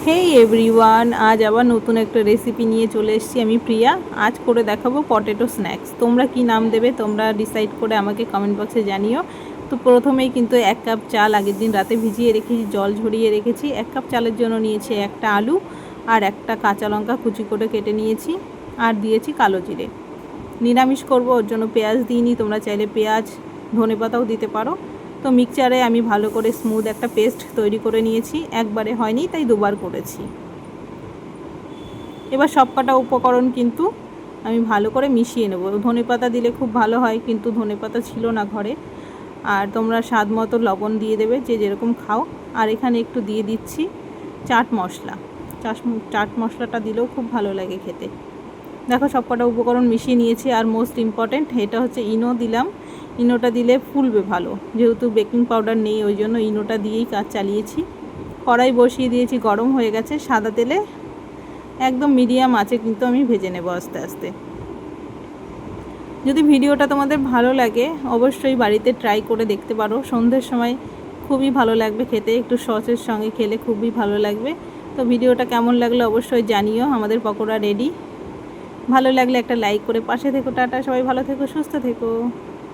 হেই everyone, আজ আবার নতুন একটা রেসিপি নিয়ে চলে এসেছি। আমি প্রিয়া। আজ করে দেখাবো পটেটো স্ন্যাক্স। তোমরা কি নাম দেবে তোমরা ডিসাইড করে আমাকে কমেন্ট বক্সে জানিও। তো প্রথমেই কিন্তু 1 কাপ চাল আগের দিন রাতে ভিজিয়ে রেখেছি, জল ঝরিয়ে রেখেছি। 1 কাপ চালের জন্য নিয়েছি একটা আলু আর একটা কাঁচা লঙ্কা কুচি করে কেটে নিয়েছি, আর দিয়েছি কালো জিরে। নিরামিষ করব, ওর জন্য পেঁয়াজ দিইনি, তোমরা চাইলে পেঁয়াজ ধনেপাতাও দিতে পারো। তো মিক্সচারে আমি ভালো করে স্মুথ একটা পেস্ট তৈরি করে নিয়েছি। একবারে হয়নি, তাই দুবার করেছি। এবার সবকটা উপকরণ কিন্তু আমি ভালো করে মিশিয়ে নেব। ধনেপাতা দিলে খুব ভালো হয়, কিন্তু ধনেপাতা ছিল না ঘরে। আর তোমরা স্বাদ মতো লবণ দিয়ে দেবে, যে যেরকম খাও। আর এখানে একটু দিয়ে দিচ্ছি চাট মশলা। চাট মশলাটা দিলেও খুব ভালো লাগে খেতে। দেখো সবকটা উপকরণ মিশিয়ে নিয়েছি। আর মোস্ট ইম্পর্ট্যান্ট এটা হচ্ছে ইনো দিলাম। ইনোটা দিলে ফুলবে ভালো, যেহেতু বেকিং পাউডার নেই ওই জন্য ইনোটা দিয়েই কাজ চালিয়েছি। কড়াই বসিয়ে দিয়েছি, গরম হয়ে গেছে। সাদা তেলে একদম মিডিয়াম আঁচে কিন্তু আমি ভেজে নেব আস্তে আস্তে। যদি ভিডিওটা তোমাদের ভালো লাগে অবশ্যই বাড়িতে ট্রাই করে দেখতে পারো। সন্ধ্যের সময় খুবই ভালো লাগবে খেতে, একটু সসের সঙ্গে খেলে খুবই ভালো লাগবে। তো ভিডিওটা কেমন লাগলো অবশ্যই জানিও। আমাদের পকোড়া রেডি। ভালো লাগলে একটা লাইক করে পাশে থেকো। টাটা, সবাই ভালো থেকো, সুস্থ থেকো।